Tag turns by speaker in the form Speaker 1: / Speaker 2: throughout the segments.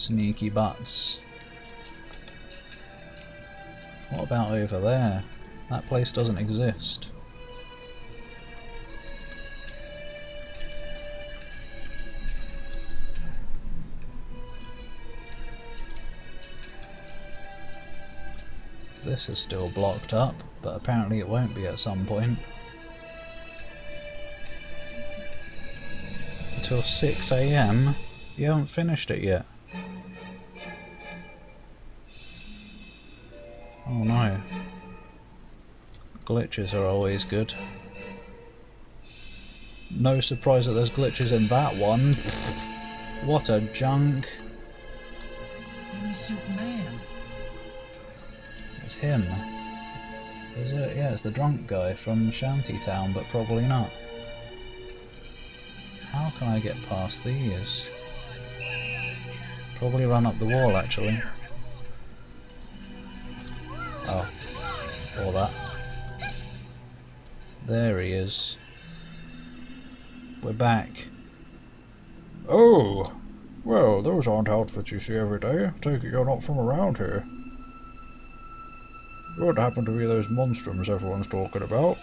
Speaker 1: Sneaky butts. What about over there? That place doesn't exist. This is still blocked up, but apparently it won't be at some point. Until 6 AM? You haven't finished it yet. Oh no. Glitches are always good. No surprise that there's glitches in that one. What a junk.
Speaker 2: Innocent man.
Speaker 1: It's him. Is it? Yeah, it's the drunk guy from Shantytown, but probably not. How can I get past these? Probably run up the wall, actually. Oh. Or that. There he is. We're back.
Speaker 3: Oh! Well, those aren't outfits you see every day. Take it you're not from around here. What happened to be those monstrums everyone's talking about?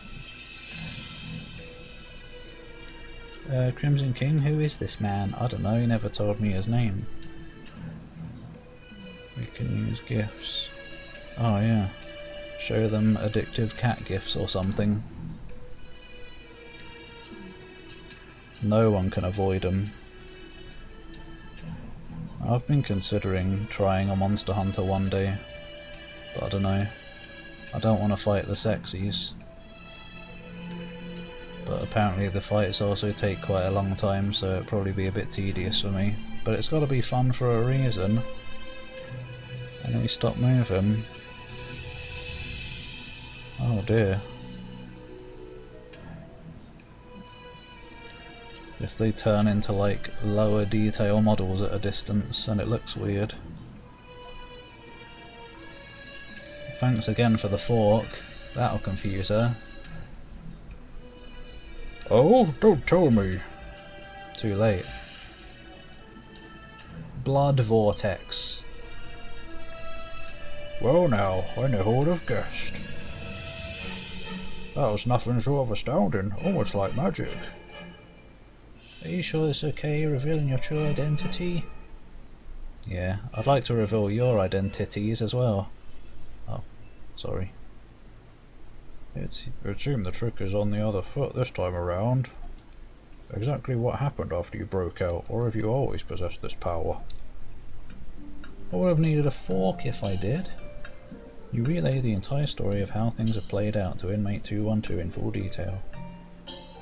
Speaker 1: Crimson King, who is this man? I don't know, he never told me his name. We can use gifts. Oh yeah. Show them addictive cat gifts or something. No one can avoid them. I've been considering trying a Monster Hunter one day, but I don't know. I don't want to fight the sexies. But apparently the fights also take quite a long time, so it'd probably be a bit tedious for me. But it's got to be fun for a reason. And then we stop moving. Oh dear. Guess they turn into like lower detail models at a distance and it looks weird. Thanks again for the fork. That'll confuse her.
Speaker 3: Oh, don't tell me.
Speaker 1: Too late. Blood vortex.
Speaker 3: Well now, I never would have guessed. That was nothing short of astounding, almost like magic.
Speaker 1: Are you sure it's okay revealing your true identity? Yeah, I'd like to reveal your identities as well. Oh, sorry.
Speaker 3: It seemed the trick is on the other foot this time around. Exactly what happened after you broke out, or have you always possessed this power?
Speaker 1: I would have needed a fork if I did. You relay the entire story of how things have played out to inmate 212 in full detail.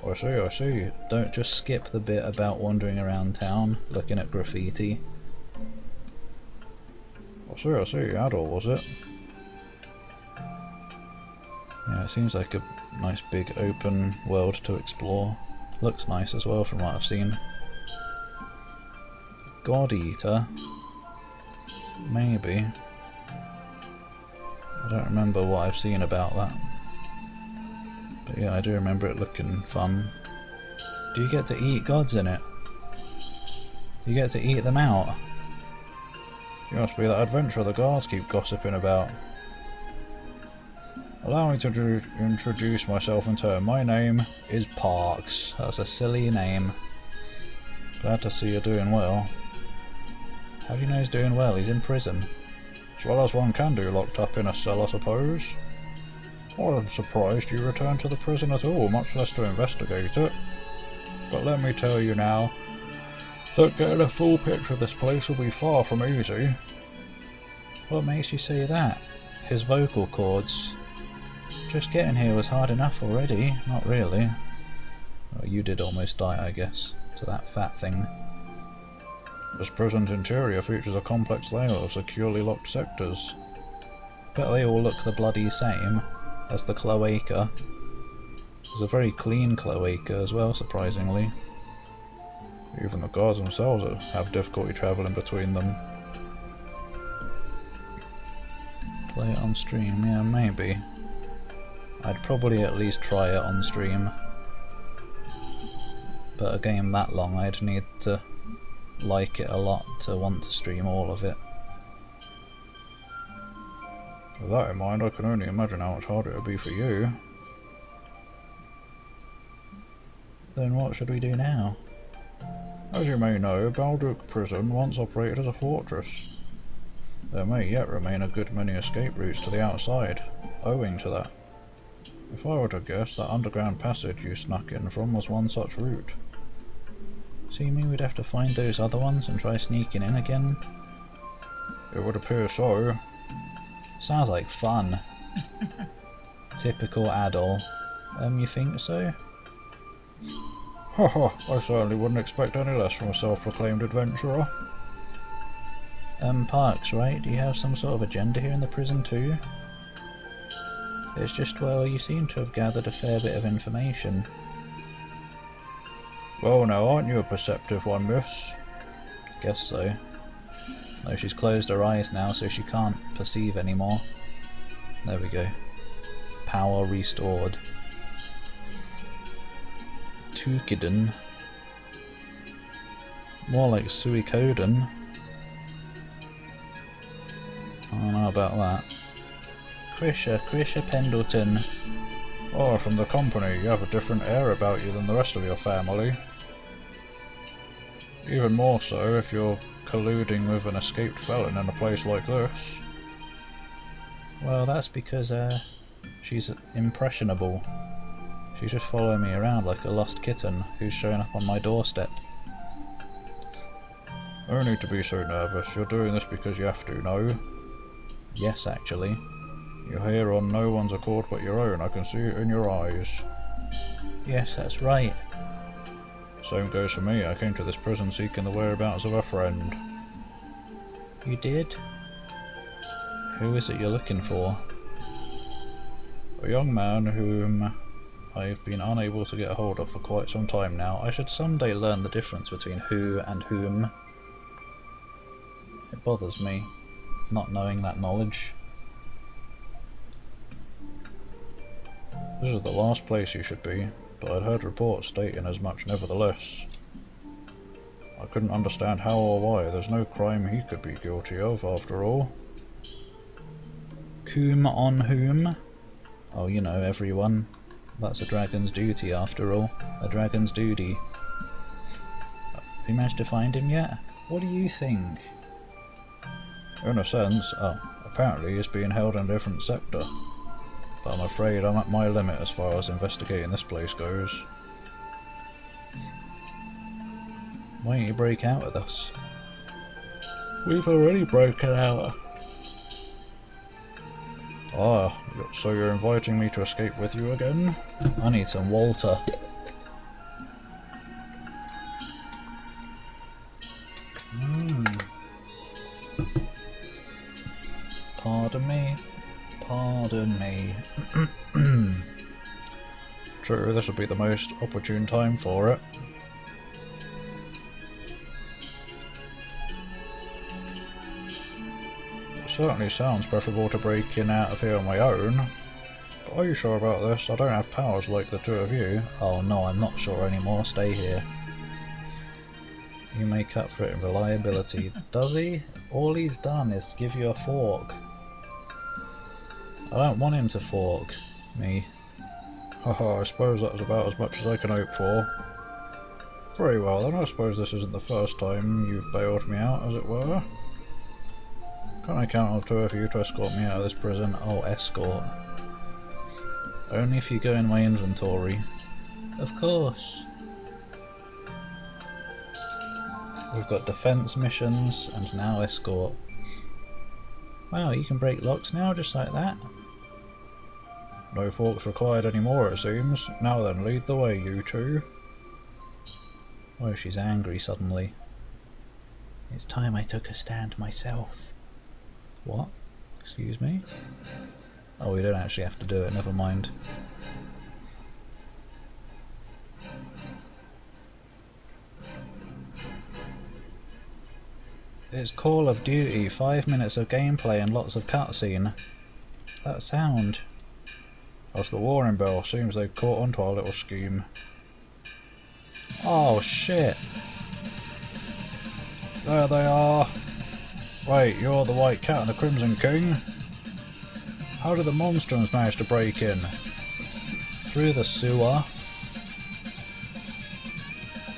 Speaker 3: I see.
Speaker 1: Don't just skip the bit about wandering around town, looking at graffiti.
Speaker 3: I see. Adult, was it?
Speaker 1: Yeah, it seems like a nice big open world to explore. Looks nice as well from what I've seen. God Eater? Maybe. I don't remember what I've seen about that. But yeah, I do remember it looking fun. Do you get to eat gods in it? Do you get to eat them out?
Speaker 3: You must be that adventurer the guards keep gossiping about. Allow me to introduce myself in turn. My name is Parks.
Speaker 1: That's a silly name.
Speaker 3: Glad to see you're doing well.
Speaker 1: How do you know he's doing well? He's in prison.
Speaker 3: As well as one can do locked up in a cell, I suppose. I'm surprised you returned to the prison at all, much less to investigate it. But let me tell you now, that getting a full picture of this place will be far from easy.
Speaker 1: What makes you say that? His vocal cords. Just getting here was hard enough already. Not really. Well, you did almost die, I guess, to that fat thing.
Speaker 3: This prison's interior features a complex layout of securely locked sectors.
Speaker 1: Bet they all look the bloody same as the cloaca. It's a very clean cloaca as well, surprisingly.
Speaker 3: Even the guards themselves have difficulty travelling between them.
Speaker 1: Play it on stream, yeah, maybe. I'd probably at least try it on stream. But a game that long I'd need to like it a lot to want to stream all of it.
Speaker 3: With that in mind, I can only imagine how much harder it would be for you.
Speaker 1: Then what should we do now?
Speaker 3: As you may know, Balduc Prison once operated as a fortress. There may yet remain a good many escape routes to the outside, owing to that. If I were to guess, that underground passage you snuck in from was one such route.
Speaker 1: So you mean we'd have to find those other ones and try sneaking in again?
Speaker 3: It would appear so.
Speaker 1: Sounds like fun. Typical adult. You think so?
Speaker 3: Haha, I certainly wouldn't expect any less from a self-proclaimed adventurer.
Speaker 1: Parks, right? Do you have some sort of agenda here in the prison too? It's just, well, you seem to have gathered a fair bit of information.
Speaker 3: Well now, aren't you a perceptive one, miss?
Speaker 1: Guess so. Though she's closed her eyes now, so she can't perceive anymore. There we go. Power restored. Tukiden. More like Suikoden. I don't know about that. Krisha Pendleton.
Speaker 3: Oh, from the company, you have a different air about you than the rest of your family. Even more so if you're colluding with an escaped felon in a place like this.
Speaker 1: Well, that's because she's impressionable. She's just following me around like a lost kitten who's showing up on my doorstep.
Speaker 3: No need to be so nervous. You're doing this because you have to, no?
Speaker 1: Yes, actually.
Speaker 3: You're here on no one's accord but your own. I can see it in your eyes.
Speaker 1: Yes, that's right.
Speaker 3: Same goes for me. I came to this prison seeking the whereabouts of a friend.
Speaker 1: You did? Who is it you're looking for?
Speaker 3: A young man whom I've been unable to get a hold of for quite some time now.
Speaker 1: I should someday learn the difference between who and whom. It bothers me, not knowing that knowledge.
Speaker 3: This is the last place you should be, but I'd heard reports stating as much nevertheless. I couldn't understand how or why. There's no crime he could be guilty of, after all.
Speaker 1: Whom on whom? Oh, you know, everyone. That's a dragon's duty, after all. A dragon's duty. Have you managed to find him yet? What do you think?
Speaker 3: In a sense, apparently he's being held in a different sector. But I'm afraid I'm at my limit as far as investigating this place goes.
Speaker 1: Why don't you break out with us?
Speaker 3: We've already broken out. Ah, so you're inviting me to escape with you again?
Speaker 1: I need some Walter. Pardon me. Pardon me.
Speaker 3: True, this would be the most opportune time for it. It certainly sounds preferable to breaking out of here on my own. But are you sure about this? I don't have powers like the two of you.
Speaker 1: Oh no, I'm not sure anymore. Stay here. You make up for it in reliability. Does he? All he's done is give you a fork. I don't want him to fork me.
Speaker 3: Haha, I suppose that's about as much as I can hope for. Very well then, I suppose this isn't the first time you've bailed me out, as it were. Can I count on two of you to escort me out of this prison?
Speaker 1: Oh, escort. Only if you go in my inventory. Of course. We've got defense missions and now escort. Wow, you can break locks now just like that?
Speaker 3: No forks required anymore, it seems. Now then, lead the way, you two.
Speaker 1: Oh, she's angry suddenly. It's time I took a stand myself. What? Excuse me? Oh, we don't actually have to do it, never mind. It's Call of Duty, 5 minutes of gameplay and lots of cutscene. That sound.
Speaker 3: That's the warning bell. Seems they've caught onto our little scheme.
Speaker 1: Oh shit!
Speaker 3: There they are. Wait, you're the White Cat and the Crimson King? How did the Monstrums manage to break in?
Speaker 1: Through the sewer.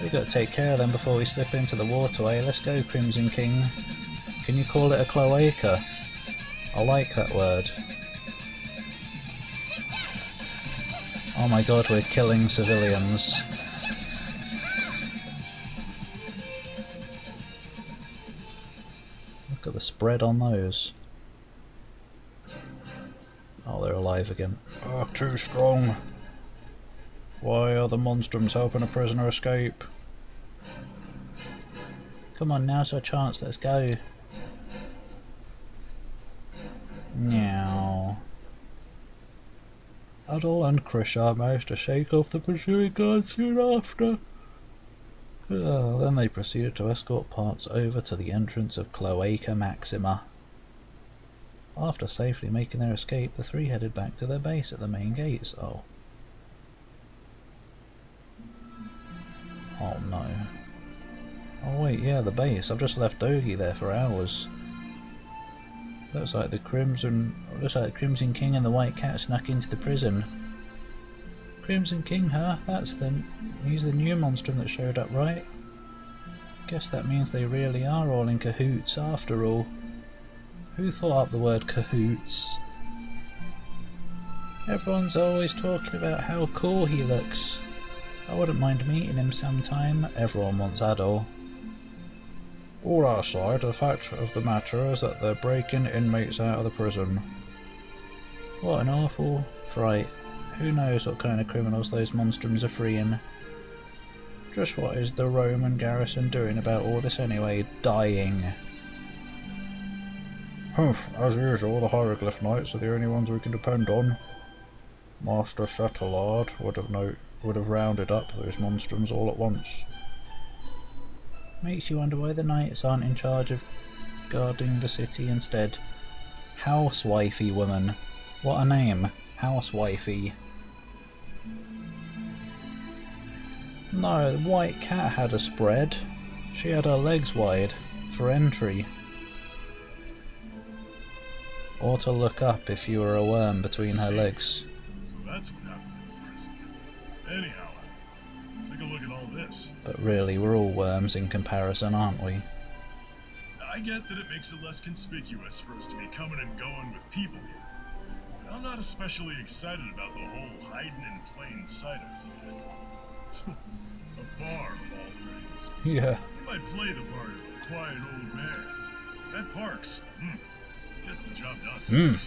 Speaker 1: We got to take care of them before we slip into the waterway. Let's go, Crimson King. Can you call it a cloaca? I like that word. Oh my god, we're killing civilians. Look at the spread on those. Oh, they're alive again.
Speaker 3: Ah, too strong. Why are the Monstrums helping a prisoner escape?
Speaker 1: Come on, now's our chance, let's go. Meow.
Speaker 3: Adol and Krisha managed to shake off the pursuing guards soon after.
Speaker 1: Then they proceeded to escort parts over to the entrance of Cloaca Maxima. After safely making their escape, the three headed back to their base at the main gates. Oh. Oh no. Oh wait, yeah, the base. I've just left Dogi there for hours. Looks like the Crimson King and the White Cat snuck into the prison. Crimson King, huh? He's the new monstrum that showed up, right? Guess that means they really are all in cahoots after all. Who thought up the word cahoots? Everyone's always talking about how cool he looks. I wouldn't mind meeting him sometime. Everyone wants Adol.
Speaker 3: All aside, the fact of the matter is that they're breaking inmates out of the prison.
Speaker 1: What an awful fright. Who knows what kind of criminals those monstrums are freeing? Just what is the Roman garrison doing about all this anyway? Dying.
Speaker 3: Humph, as usual, the Hieroglyph Knights are the only ones we can depend on. Master Chatillard would have rounded up those monstrums all at once.
Speaker 1: Makes you wonder why the knights aren't in charge of guarding the city instead. Housewifey woman. What a name. Housewifey. No, the White Cat had a spread. She had her legs wide for entry. Or to look up if you were a worm between her legs.
Speaker 2: So that's what happened in the prison. Anyhow, take a look at all this.
Speaker 1: But really, we're all worms in comparison, aren't we?
Speaker 2: I get that it makes it less conspicuous for us to be coming and going with people here. But I'm not especially excited about the whole hiding in plain sight idea. A bar of all things.
Speaker 3: Yeah.
Speaker 2: You might play the part of a quiet old man. That Parks, gets the job done.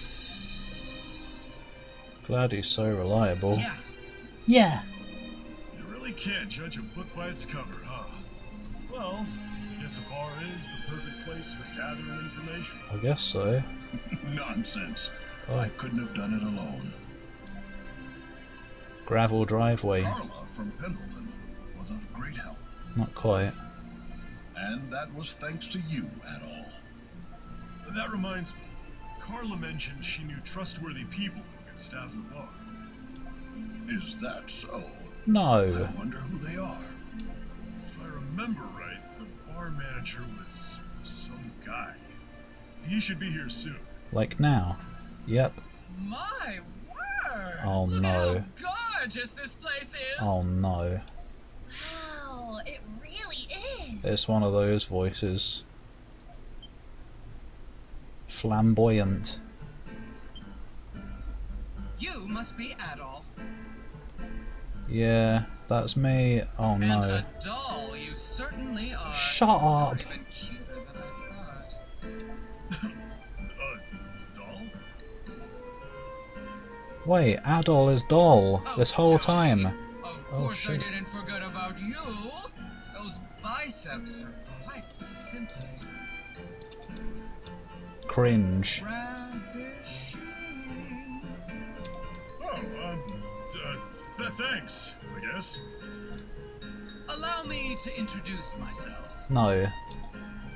Speaker 1: Glad he's so reliable.
Speaker 2: Yeah.
Speaker 1: Yeah.
Speaker 2: You really can't judge a book by its cover, huh? Well, I guess a bar is the perfect place for gathering information.
Speaker 1: I guess so.
Speaker 4: Nonsense.
Speaker 1: Oh.
Speaker 4: I couldn't have done it alone.
Speaker 1: Gravel driveway.
Speaker 4: Carla from Pendleton was of great help.
Speaker 1: Not quite.
Speaker 4: And that was thanks to you, Adol.
Speaker 2: That reminds me, Carla mentioned she knew trustworthy people who could staff the bar.
Speaker 4: Is that so?
Speaker 1: No.
Speaker 4: I wonder who they are.
Speaker 2: If I remember right, the bar manager was some guy. He should be here soon.
Speaker 1: Like now. Yep.
Speaker 5: My word!
Speaker 1: Oh
Speaker 5: Look
Speaker 1: no.
Speaker 5: at how gorgeous this place is!
Speaker 1: Oh no.
Speaker 6: Wow, it really is.
Speaker 1: It's one of those voices. Flamboyant.
Speaker 5: You must be Adol.
Speaker 1: Yeah, that's me. Oh
Speaker 5: And
Speaker 1: no.
Speaker 5: a doll, you certainly are.
Speaker 1: Shut up.
Speaker 5: You're even cuter than I thought.
Speaker 2: Doll?
Speaker 1: Wait, Adol is doll
Speaker 5: Oh,
Speaker 1: this whole
Speaker 5: Joey,
Speaker 1: time.
Speaker 5: Of
Speaker 1: Oh,
Speaker 5: course I
Speaker 1: shit.
Speaker 5: didn't forget about you. Those biceps are quite simply
Speaker 1: Cringe.
Speaker 5: ravishing.
Speaker 2: Oh, thanks, I guess.
Speaker 5: Allow me to introduce myself.
Speaker 1: No.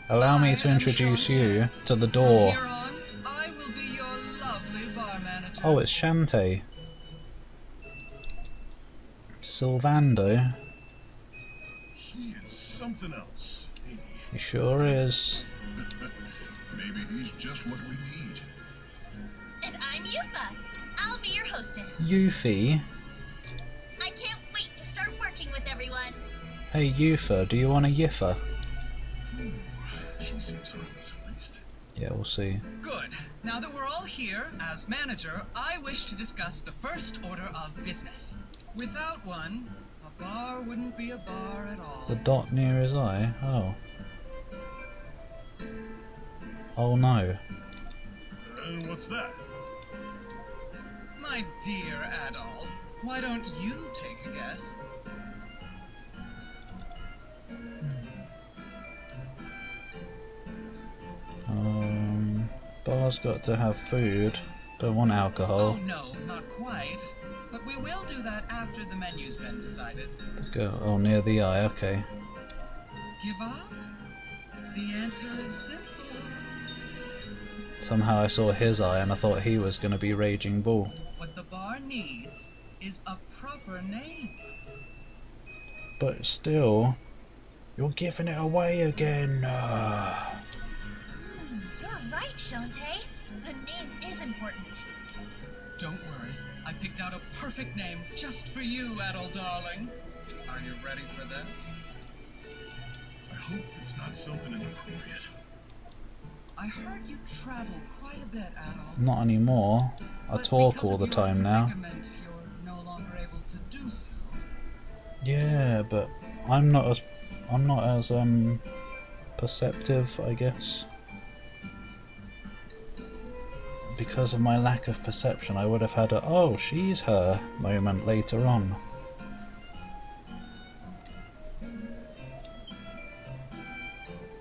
Speaker 1: Allow me to introduce you to the door.
Speaker 5: From here on, I will be your lovely bar manager.
Speaker 1: Oh, it's Shantae. Sylvando.
Speaker 2: He is something else, ain't he?
Speaker 1: He sure is.
Speaker 4: Maybe he's just what we need.
Speaker 6: And I'm Yufa. I'll be your hostess.
Speaker 1: Yuffie?
Speaker 6: I can't wait to start working with everyone.
Speaker 1: Hey Yufa, do you want a Yiffa?
Speaker 2: She seems harmless at least.
Speaker 1: Yeah, we'll see.
Speaker 5: Good. Now that we're all here, as manager, I wish to discuss the first order of business. Without one, a bar wouldn't be a bar at all.
Speaker 1: The dot near his eye? Oh. Oh no.
Speaker 2: And what's that?
Speaker 5: My dear adult, why don't you take a guess?
Speaker 1: Bar's got to have food. Don't want
Speaker 5: Oh
Speaker 1: alcohol.
Speaker 5: no, not quite. But we will do that after the menu's been decided.
Speaker 1: Oh, near the eye, okay.
Speaker 5: Give up? The answer is simple.
Speaker 1: Somehow I saw his eye and I thought he was going to be Raging Bull.
Speaker 5: What the bar needs is a proper name.
Speaker 1: But still, you're giving it away again.
Speaker 6: You're right, Shante. A name is important.
Speaker 5: Don't worry, I picked out a perfect name just for you, adult darling. Are you ready for this?
Speaker 2: I hope it's not something inappropriate.
Speaker 5: I heard you travel quite a bit, adult.
Speaker 1: Not anymore. I
Speaker 5: But
Speaker 1: talk
Speaker 5: because
Speaker 1: all
Speaker 5: of
Speaker 1: the
Speaker 5: your
Speaker 1: time now.
Speaker 5: predicament, you're no longer able to do so.
Speaker 1: Yeah, but I'm not as perceptive, I guess. Because of my lack of perception, I would have had a "oh, she's her" moment later on.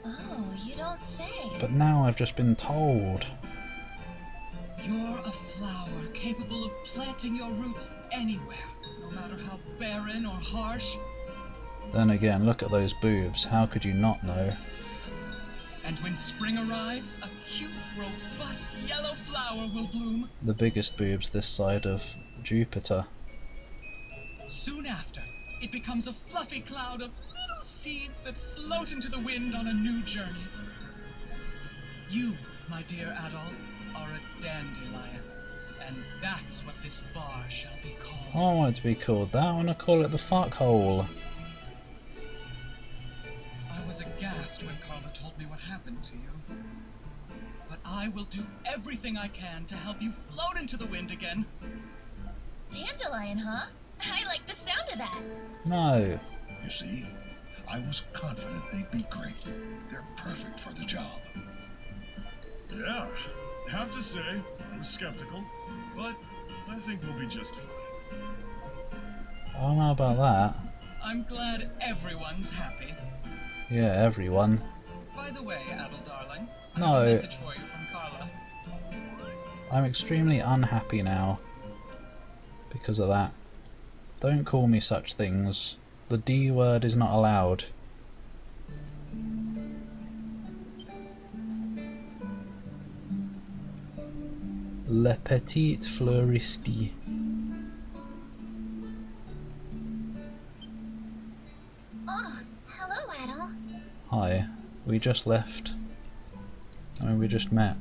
Speaker 6: Oh, you don't say.
Speaker 1: But now I've just been told.
Speaker 5: You're a flower capable of planting your roots anywhere, no matter how barren or harsh.
Speaker 1: Then again, look at those boobs. How could you not know?
Speaker 5: And when spring arrives, a cute, robust yellow flower will bloom.
Speaker 1: The biggest boobs this side of Jupiter.
Speaker 5: Soon after, it becomes a fluffy cloud of little seeds that float into the wind on a new journey. You, my dear adult, are a dandelion, and that's what this bar shall be
Speaker 1: I
Speaker 5: called.
Speaker 1: don't want it to be called that. I want to call it the fuckhole.
Speaker 5: I was aghast when Carla told me what happened to you. But I will do everything I can to help you float into the wind again.
Speaker 6: Dandelion, huh? I like the sound of that.
Speaker 1: No.
Speaker 4: You see, I was confident they'd be great. They're perfect for the job.
Speaker 2: Yeah, have to say, I was skeptical, but I think we'll be just fine.
Speaker 1: I don't know about that.
Speaker 5: I'm glad everyone's happy.
Speaker 1: Yeah, everyone.
Speaker 5: By the way, adult darling, I
Speaker 1: No.
Speaker 5: have a message for you from Carla.
Speaker 1: I'm extremely unhappy now. Because of that. Don't call me such things. The D word is not allowed. Le Petit Fleuriste.
Speaker 6: Oh, hello, Adel.
Speaker 1: Hi. We just left. I mean, we just met.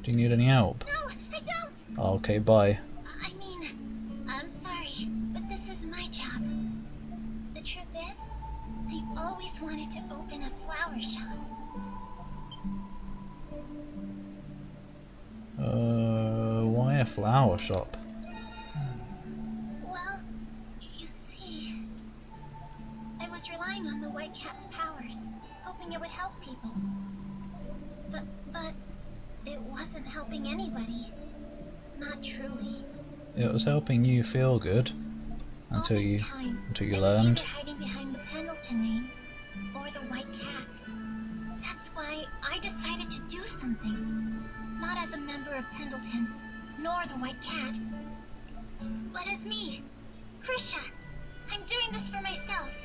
Speaker 1: Do you need any help?
Speaker 6: No, I don't.
Speaker 1: Oh, okay, bye.
Speaker 6: I mean, I'm sorry, but this is my job. The truth is, I always wanted to open a flower shop.
Speaker 1: Why a flower shop?
Speaker 6: Well, you see, I was relying on the White Cat's powers, hoping it would help people. But it wasn't helping anybody. Not truly.
Speaker 1: It was helping you feel good until
Speaker 6: All this
Speaker 1: you
Speaker 6: time,
Speaker 1: until you
Speaker 6: I was
Speaker 1: learned.
Speaker 6: either hiding behind the Pendleton name or the White Cat. That's why I decided to do something. Not as a member of Pendleton, nor the White Cat, but as me, Krisha. I'm doing this for myself.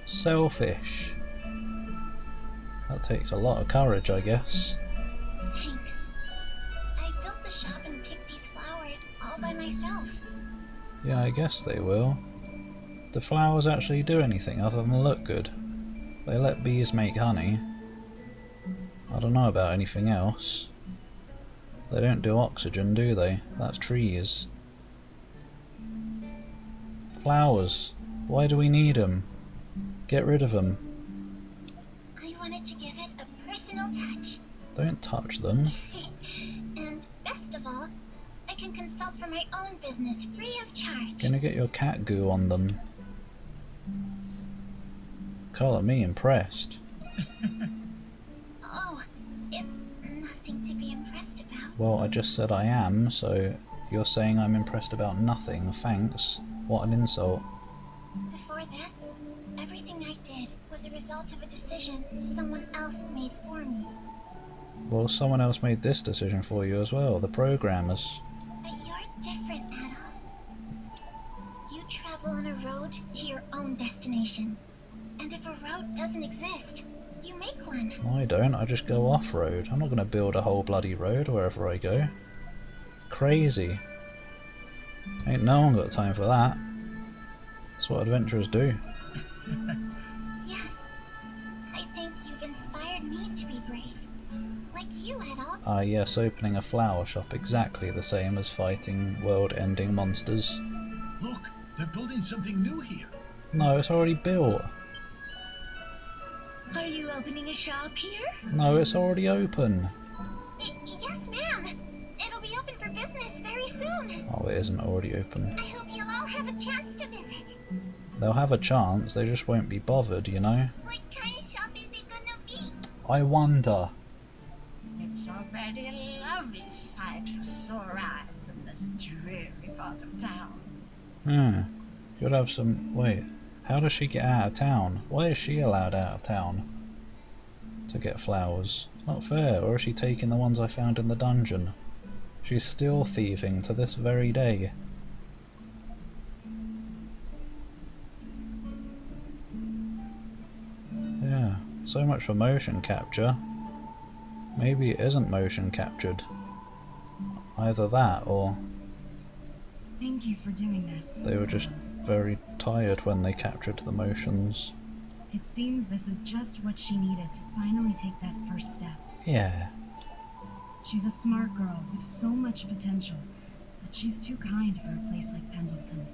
Speaker 1: Selfish. That takes a lot of courage, I guess.
Speaker 6: Thanks. I built the shop and picked these flowers all by myself.
Speaker 1: Yeah, I guess they will. Do flowers actually do anything other than look good? They let bees make honey. I don't know about anything else. They don't do oxygen, do they? That's trees. Flowers. Why do we need them? Get rid of them.
Speaker 6: I wanted to give it a personal touch.
Speaker 1: Don't touch them.
Speaker 6: And best of all, I can consult for my own business free of charge.
Speaker 1: Gonna get your cat goo on them. Call me impressed.
Speaker 6: Oh, it's nothing to be impressed about.
Speaker 1: Well, I just said I am, so you're saying I'm impressed about nothing. Thanks. What an insult.
Speaker 6: Before this, everything I did was a result of a decision someone else made for me.
Speaker 1: Well, someone else made this decision for you as well, the programmers.
Speaker 6: But you're different, Adol. You travel on a road to your own destination. And if a road doesn't exist, you make one.
Speaker 1: I don't, I just go off-road. I'm not going to build a whole bloody road wherever I go. Crazy. Ain't no one got time for that. That's what adventurers do.
Speaker 6: Yes. I think you've inspired me to be brave. Like you, Adol.
Speaker 1: Ah yes, opening a flower shop, exactly the same as fighting world-ending monsters.
Speaker 4: Look, they're building something new here.
Speaker 1: No, it's already built.
Speaker 6: Are you opening a shop here?
Speaker 1: No, it's already open.
Speaker 6: Yes, ma'am. It'll be open for business very soon.
Speaker 1: Oh, it isn't already open.
Speaker 6: I hope you'll all have a chance to visit.
Speaker 1: They'll have a chance, they just won't be bothered, you know?
Speaker 6: What kind of shop is it gonna be?
Speaker 1: I wonder.
Speaker 7: It's already a lovely sight for sore eyes in this dreary part of town.
Speaker 1: Yeah. You'd have some... Wait. How does she get out of town? Why is she allowed out of town? To get flowers. Not fair. Or is she taking the ones I found in the dungeon? She's still thieving to this very day. Yeah. So much for motion capture. Maybe it isn't motion captured. Either that or
Speaker 8: Thank you for doing this.
Speaker 1: they were just very tired when they captured the motions.
Speaker 8: It seems this is just what she needed to finally take that first step.
Speaker 1: Yeah.
Speaker 8: She's a smart girl with so much potential, but she's too kind for a place like Pendleton.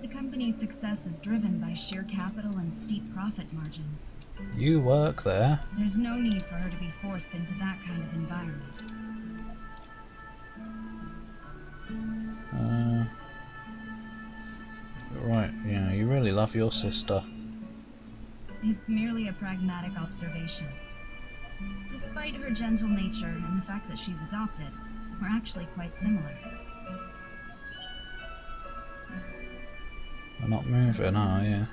Speaker 8: The company's success is driven by sheer capital and steep profit margins.
Speaker 1: You work there.
Speaker 8: There's no need for her to be forced into that kind of environment.
Speaker 1: Right, yeah, you really love your sister.
Speaker 8: It's merely a pragmatic observation. Despite her gentle nature and the fact that she's adopted, we're actually quite similar.
Speaker 1: They're not moving, are you?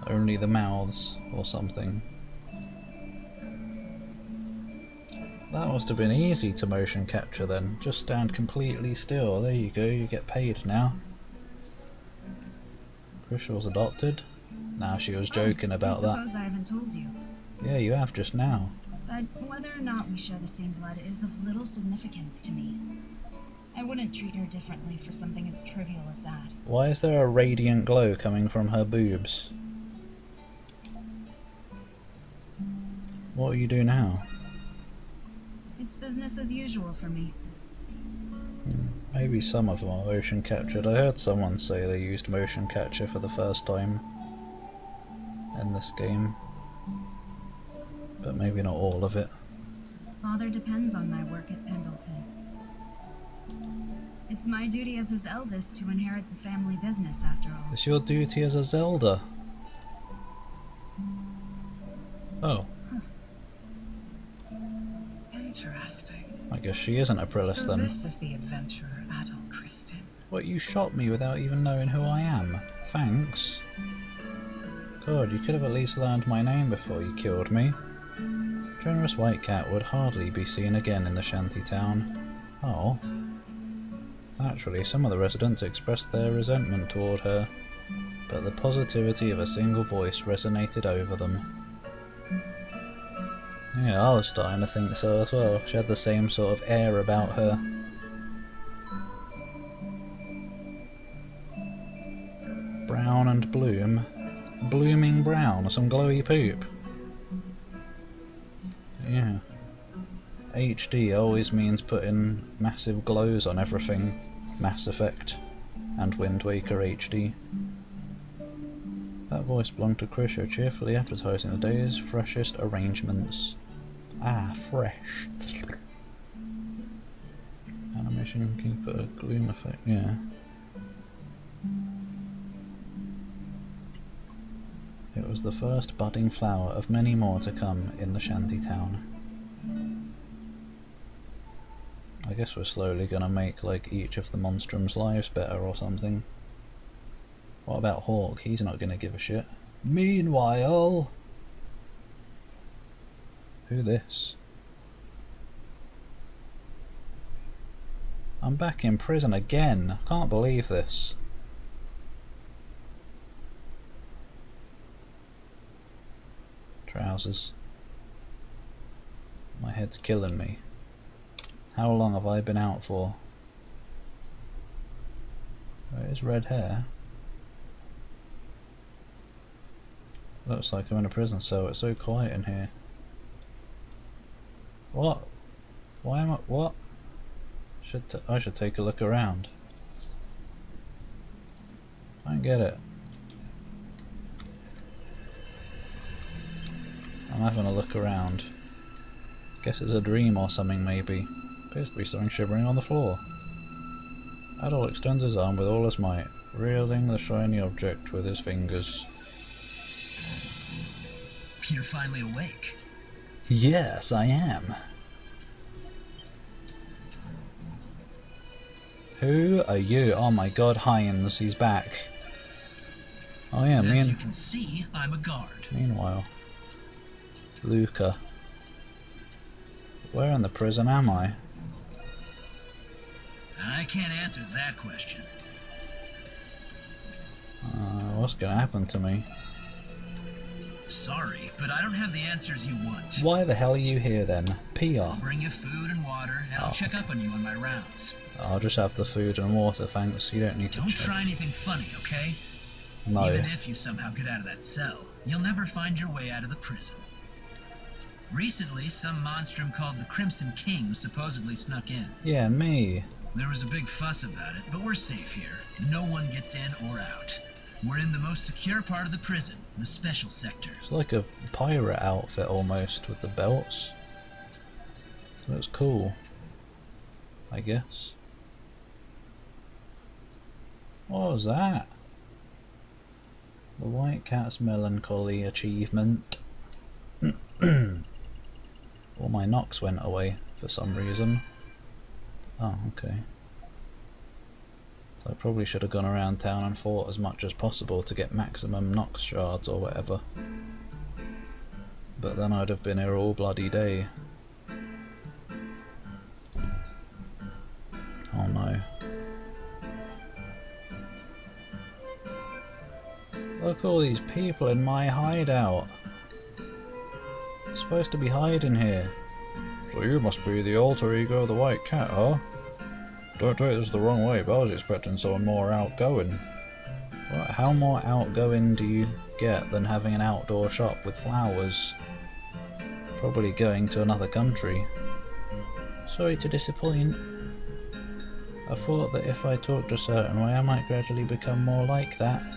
Speaker 1: Only the mouths, or something. That must have been easy to motion capture then. Just stand completely still. There you go, you get paid now. Crystal's adopted? Nah, she was joking about that.
Speaker 8: I suppose I haven't told you.
Speaker 1: Yeah, you have just now.
Speaker 8: But whether or not we share the same blood is of little significance to me. I wouldn't treat her differently for something as trivial as that.
Speaker 1: Why is there a radiant glow coming from her boobs? What will you do now?
Speaker 8: It's business as usual for me.
Speaker 1: Maybe some of them are motion captured. I heard someone say they used motion capture for the first time in this game. But maybe not all of it.
Speaker 8: Father depends on my work at Pendleton. It's my duty as his eldest to inherit the family business, after all.
Speaker 1: It's your duty as a Zelda. Oh,
Speaker 5: Interesting.
Speaker 1: I guess she isn't a Prillis
Speaker 5: So
Speaker 1: then.
Speaker 5: this is the adventurer, Adol Kristen.
Speaker 1: What, you shot me without even knowing who I am? Thanks. God, you could have at least learned my name before you killed me. Generous White Cat would hardly be seen again in the shanty town. Oh. Naturally, some of the residents expressed their resentment toward her, but the positivity of a single voice resonated over them. Yeah, I was starting to think so as well. She had the same sort of air about her. Brown and bloom. Blooming brown, some glowy poop. yeah. HD always means putting massive glows on everything. Mass Effect and Wind Waker HD. That voice belonged to Krisha, cheerfully advertising the day's freshest arrangements. Ah, fresh. Animation, can you put a gloom effect? Yeah. It was the first budding flower of many more to come in the shanty town. I guess we're slowly gonna make like each of the Monstrum's lives better or something. What about Hawk? He's not gonna give a shit. Meanwhile... Who this? I'm back in prison again. Can't believe this. Trousers. My head's killing me. How long have I been out for? Where's red hair? Looks like I'm in a prison cell. It's so quiet in here. What? Why am I? What? I should take a look around. I don't get it. I'm having a look around. Guess it's a dream or something maybe. Appears to be something shivering on the floor. Adol extends his arm with all his might, wielding the shiny object with his fingers.
Speaker 9: You're finally awake.
Speaker 1: Yes, I am. Who are you? Oh my god, Hines, he's back. Oh yeah,
Speaker 9: As you can see, I'm a guard.
Speaker 1: Meanwhile, Luca. Where in the prison am I?
Speaker 9: I can't answer that question.
Speaker 1: What's gonna happen to me?
Speaker 9: Sorry, but I don't have the answers you want.
Speaker 1: Why the hell are you here then? PR.
Speaker 9: I'll bring you food and water, and I'll check up on you on my rounds.
Speaker 1: I'll just have the food and water, thanks. You don't need to
Speaker 9: Don't
Speaker 1: check.
Speaker 9: try anything funny, okay?
Speaker 1: No.
Speaker 9: Even if you somehow get out of that cell, you'll never find your way out of the prison. Recently, some monstrum called the Crimson King supposedly snuck in.
Speaker 1: Yeah, me.
Speaker 9: There was a big fuss about it, but we're safe here. No one gets in or out. We're in the most secure part of the prison, the special sector.
Speaker 1: It's like a pirate outfit almost, with the belts. Looks cool, I guess. What was that? The White Cat's Melancholy Achievement. All my Nox went away for some reason. Oh, okay. So I probably should have gone around town and fought as much as possible to get maximum Nox shards or whatever. But then I'd have been here all bloody day. Oh no. Look, all these people in my hideout. I'm supposed to be hiding here.
Speaker 3: So you must be the alter ego of the White Cat, huh? Don't take this the wrong way, but I was expecting someone more outgoing.
Speaker 1: What, how more outgoing do you get than having an outdoor shop with flowers? Probably going to another country. Sorry to disappoint. I thought that if I talked a certain way I might gradually become more like that.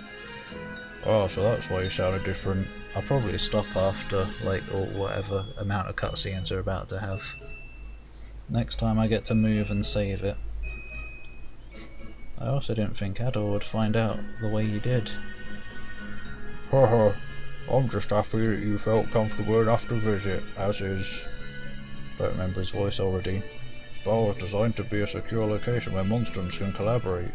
Speaker 3: Oh, so that's why you sounded different.
Speaker 1: I'll probably stop after, like, or whatever amount of cutscenes we're about to have. Next time I get to move and save it. I also didn't think Adol would find out the way he did.
Speaker 3: Haha, I'm just happy that you felt comfortable enough to visit, as is.
Speaker 1: Don't remember his voice already.
Speaker 3: Bar was designed to be a secure location where monstrums can collaborate.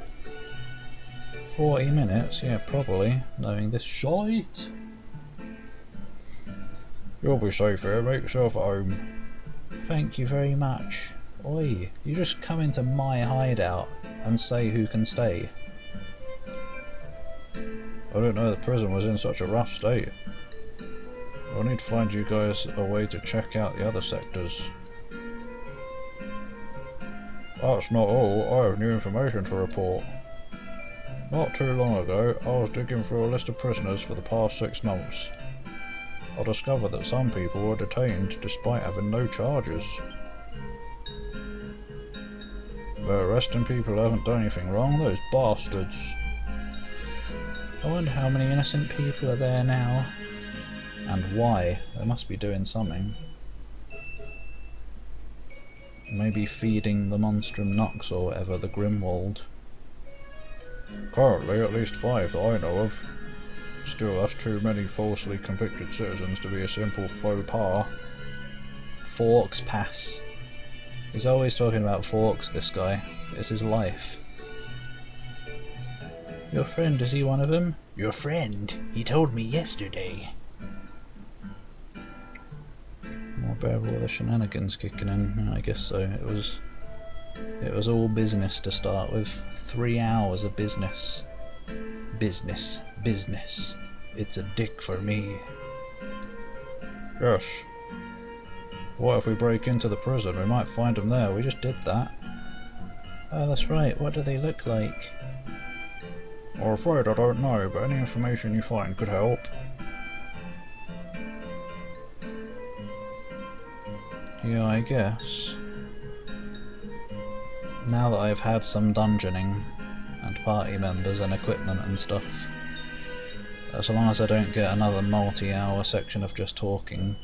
Speaker 1: 40 minutes? Yeah, probably, knowing this shite.
Speaker 3: You'll be safe here, make yourself at home.
Speaker 1: Thank you very much. Oi, you just come into my hideout and say who can stay.
Speaker 3: I didn't know the prison was in such a rough state. I'll need to find you guys a way to check out the other sectors. That's not all, I have new information to report. Not too long ago, I was digging through a list of prisoners for the past 6 months. I discovered that some people were detained despite having no charges. They're arresting people who haven't done anything wrong, those bastards.
Speaker 1: I wonder how many innocent people are there now. And why? They must be doing something. Maybe feeding the Monstrum Nox or whatever, the Grimwald.
Speaker 3: Currently, at least 5 that I know of. Still, that's too many falsely convicted citizens to be a simple faux pas.
Speaker 1: Forks pass. He's always talking about forks, this guy. It's his life. Your friend, is he one of them?
Speaker 9: Your friend? He told me yesterday.
Speaker 1: More bearable with the shenanigans kicking in. I guess so. It was all business to start with. 3 hours of business. Business. Business. It's a dick for me.
Speaker 3: Yes. What if we break into the prison? We might find them there. We just did that.
Speaker 1: Oh, that's right. What do they look like?
Speaker 3: I'm afraid I don't know, but any information you find could help.
Speaker 1: Yeah, I guess. Now that I've had some dungeoning and party members and equipment and stuff, as long as I don't get another multi-hour section of just talking.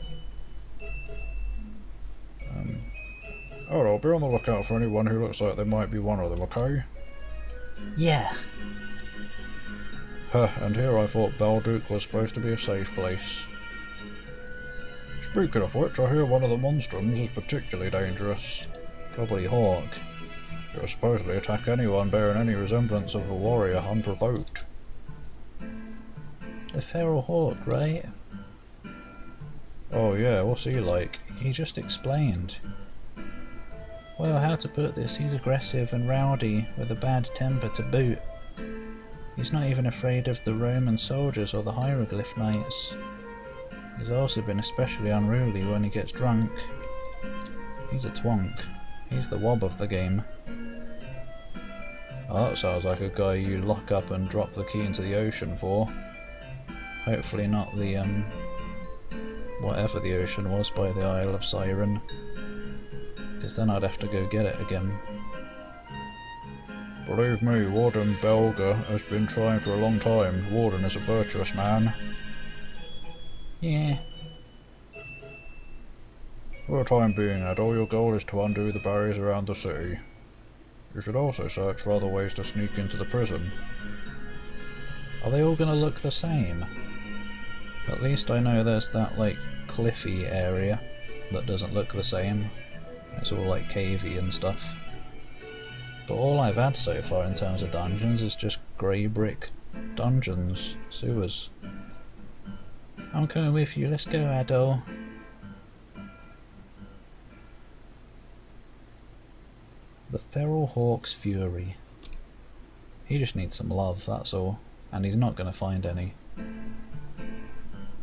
Speaker 3: I'll be on the lookout for anyone who looks like they might be one of them, okay?
Speaker 9: Yeah.
Speaker 3: And here I thought Balduke was supposed to be a safe place. Speaking of which, I hear one of the monstrums is particularly dangerous.
Speaker 1: Probably Hawk.
Speaker 3: It'll supposedly attack anyone bearing any resemblance of a warrior unprovoked.
Speaker 1: The feral hawk, right?
Speaker 3: Oh yeah, what's he like?
Speaker 1: He just explained. Well, how to put this, he's aggressive and rowdy, with a bad temper to boot. He's not even afraid of the Roman soldiers or the hieroglyph knights. He's also been especially unruly when he gets drunk. He's a twonk. He's the wob of the game.
Speaker 3: Oh, that sounds like a guy you lock up and drop the key into the ocean for.
Speaker 1: Hopefully not the, whatever the ocean was by the Isle of Siren. Because then I'd have to go get it again.
Speaker 3: Believe me, Warden Belga has been trying for a long time. Warden is a virtuous man.
Speaker 1: Yeah.
Speaker 3: For the time being, Adol, your goal is to undo the barriers around the city. You should also search for other ways to sneak into the prison.
Speaker 1: Are they all gonna look the same? At least I know there's that, like, cliffy area that doesn't look the same. It's all, like, cavey and stuff. But all I've had so far in terms of dungeons is just grey brick dungeons, sewers. I'm coming with you, let's go, Adol. The Feral Hawk's Fury. He just needs some love, that's all. And he's not going to find any.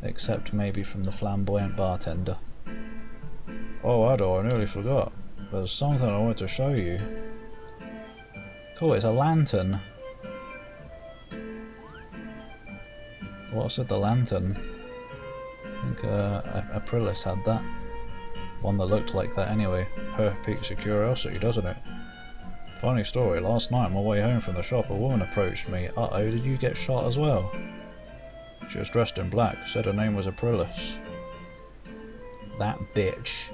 Speaker 1: Except maybe from the flamboyant bartender.
Speaker 3: Oh, Adol, I nearly forgot. There's something I want to show you.
Speaker 1: Cool, it's a lantern. What's with the lantern? I think Aprilis had that. One that looked like that anyway.
Speaker 3: Piques your curiosity, doesn't it? Funny story, last night on my way home from the shop a woman approached me.
Speaker 1: Uh-oh, did you get shot as well?
Speaker 3: She was dressed in black, said her name was Aprilis.
Speaker 1: That bitch.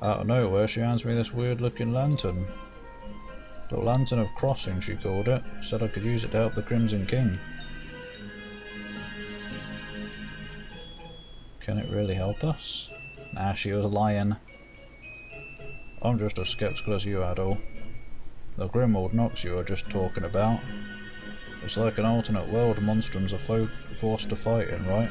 Speaker 3: Out of nowhere she hands me this weird looking lantern. The Lantern of Crossing she called it, said I could use it to help the Crimson King.
Speaker 1: Can it really help us? Nah, she was lying.
Speaker 3: I'm just as skeptical as you, Adol. The Grimwald Nox you were just talking about. It's like an alternate world monstrums are forced to fight in, right?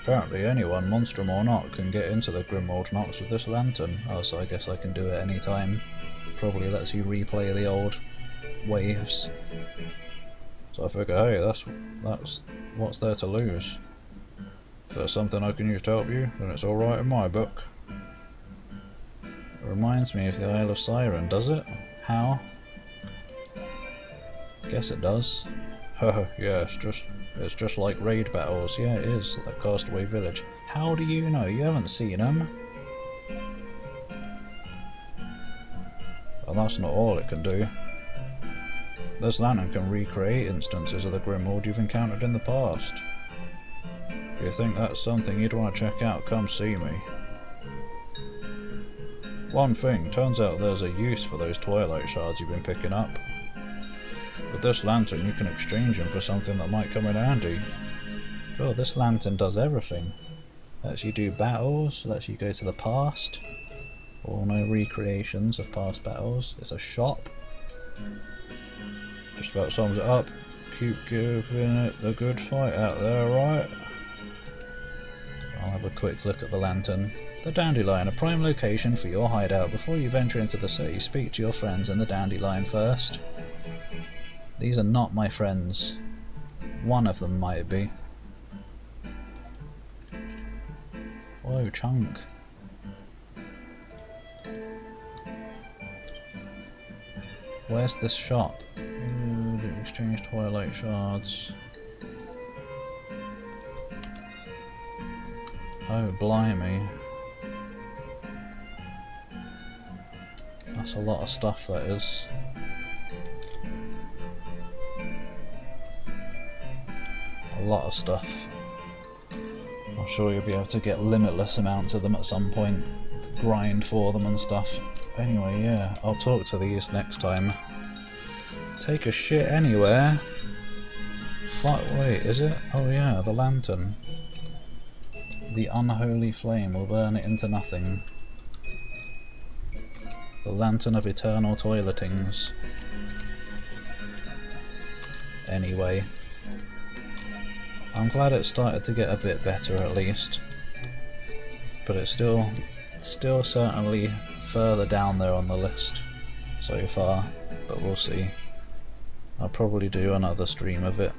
Speaker 3: Apparently anyone, monstrum or not, can get into the Grimwald Nox with this lantern.
Speaker 1: Oh, so I guess I can do it any time. Probably lets you replay the old waves.
Speaker 3: So I figure, hey, that's what's there to lose. If there's something I can use to help you, then it's alright in my book.
Speaker 1: It reminds me of the Isle of Siren, does it? How? Guess it does.
Speaker 3: Haha, yes, It's just like raid battles. Yeah, it is, like Castaway Village. How do you know? You haven't seen them. And that's not all it can do. This lantern can recreate instances of the Grimwald you've encountered in the past. If you think that's something you'd want to check out, come see me. One thing, turns out there's a use for those Twilight shards you've been picking up. With this lantern you can exchange them for something that might come in handy. Oh, this lantern does everything. Lets you do battles, lets you go to the past. Or no recreations of past battles. It's a shop. Just about sums it up. Keep giving it the good fight out there, right? I'll have a quick look at the lantern. The Dandelion, a prime location for your hideout. Before you venture into the city, speak to your friends in the Dandelion first. These are not my friends. One of them might be. Whoa, chunk. Where's this shop? Exchange Twilight shards. Oh, blimey. That's a lot of stuff, that is. A lot of stuff. I'm sure you'll be able to get limitless amounts of them at some point. Grind for them and stuff. Anyway, yeah, I'll talk to these next time. Take a shit anywhere? Wait, is it? Oh yeah, the lantern. The unholy flame will burn it into nothing. The lantern of eternal toiletings. Anyway. I'm glad it started to get a bit better at least. But it's still certainly further down there on the list so far, but we'll see. I'll probably do another stream of it